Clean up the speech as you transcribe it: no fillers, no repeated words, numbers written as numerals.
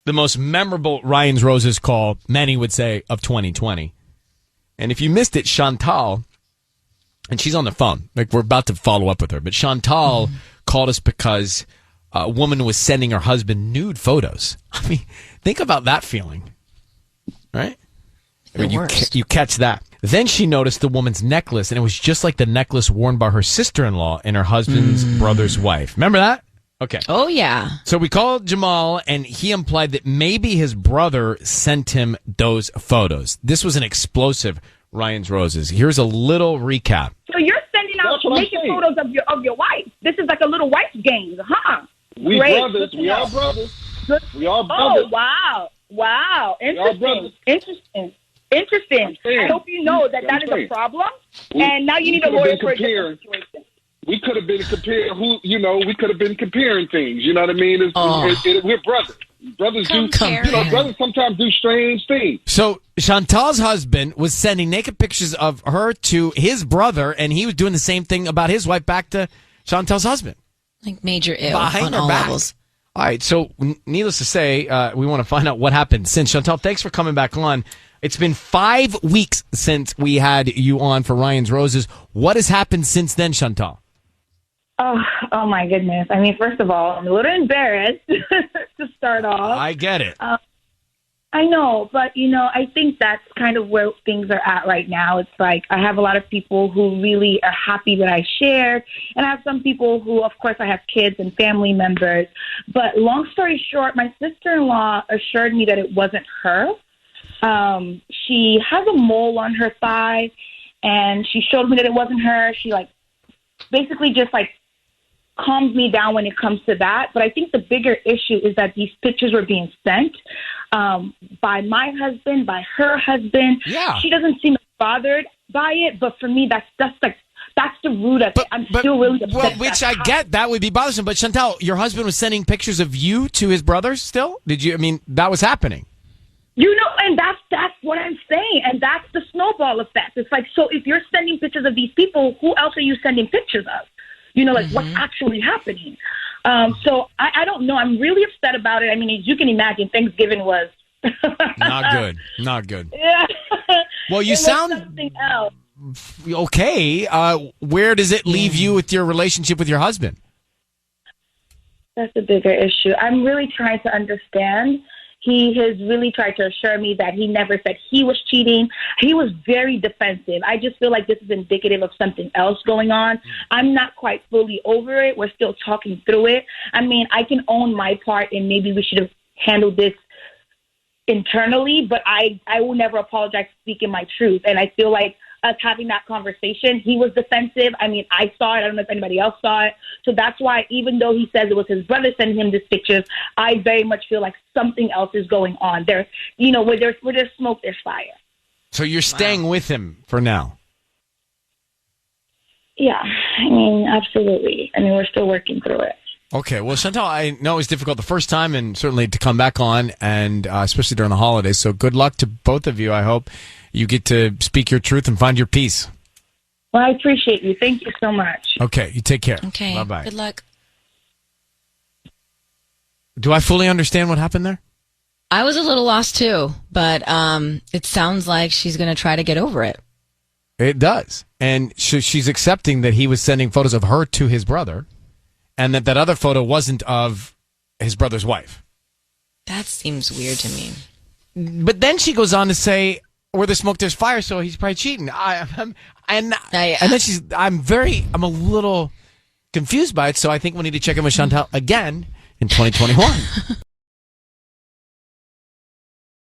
the most memorable Ryan's Roses call, many would say, of 2020. And if you missed it, Shontelle, and she's on the phone, like we're about to follow up with her, but Shontelle called us because a woman was sending her husband nude photos. I mean, think about that feeling, right? I mean, you catch that. Then she noticed the woman's necklace, and it was just like the necklace worn by her sister-in-law and her husband's brother's wife. Remember that? Okay. Oh, yeah. So we called Jamal, and he implied that maybe his brother sent him those photos. This was an explosive Ryan's Roses. Here's a little recap. So you're sending out naked photos of your wife. This is like a little wife game, huh? We Great. brothers. We all brothers. Good. We all brothers. Oh, wow. Interesting. I hope you know that is a problem, and now you need a lawyer for a different situation. We could have been comparing we could have been comparing things. You know what I mean? We're brothers. Brothers brothers sometimes do strange things. So Chantal's husband was sending naked pictures of her to his brother, and he was doing the same thing about his wife back to Chantal's husband. Like major ill Behind on her all back. levels. All right, so needless to say, we want to find out what happened since. Shontelle, thanks for coming back on. It's been 5 weeks since we had you on for Ryan's Roses. What has happened since then, Shontelle? Oh my goodness. I mean, first of all, I'm a little embarrassed to start off. I get it. I know, but, I think that's kind of where things are at right now. It's like I have a lot of people who really are happy that I shared, and I have some people who, of course, I have kids and family members. But long story short, my sister-in-law assured me that it wasn't her. She has a mole on her thigh, and she showed me that it wasn't her. She, basically just, calms me down when it comes to that. But I think the bigger issue is that these pictures were being sent by my husband, by her husband. Yeah. She doesn't seem bothered by it, but for me, that's the root of it. I'm still really upset. Well, which I get, that would be bothersome. But Shontelle, your husband was sending pictures of you to his brothers still? That was happening. And that's what I'm saying. And that's the snowball effect. It's like, so if you're sending pictures of these people, who else are you sending pictures of? What's actually happening? So I don't know. I'm really upset about it. I mean, as you can imagine, Thanksgiving was not good. Yeah. Well, you sound something else. Okay. Where does it leave you with your relationship with your husband? That's a bigger issue. I'm really trying to understand. He has really tried to assure me that he never said he was cheating. He was very defensive. I just feel like this is indicative of something else going on. I'm not quite fully over it. We're still talking through it. I mean, I can own my part, and maybe we should have handled this internally, but I will never apologize for speaking my truth. And I feel like us having that conversation, he was defensive. I mean, I saw it. I don't know if anybody else saw it. So that's why, even though he says it was his brother sending him these pictures, I very much feel like something else is going on. Where there's smoke, there's fire. So you're staying with him for now? Yeah, I mean, absolutely. I mean, we're still working through it. Okay, well, Shontelle, I know it was difficult the first time, and certainly to come back on, and especially during the holidays. So good luck to both of you. I hope you get to speak your truth and find your peace. Well, I appreciate you. Thank you so much. Okay, you take care. Okay, bye-bye. Good luck. Do I fully understand what happened there? I was a little lost too, but it sounds like she's going to try to get over it. It does. And she's accepting that he was sending photos of her to his brother, and that other photo wasn't of his brother's wife. That seems weird to me. But then she goes on to say, where there's smoke, there's fire, so he's probably cheating. And then I'm a little confused by it, so I think we need to check in with Shontelle again in 2021.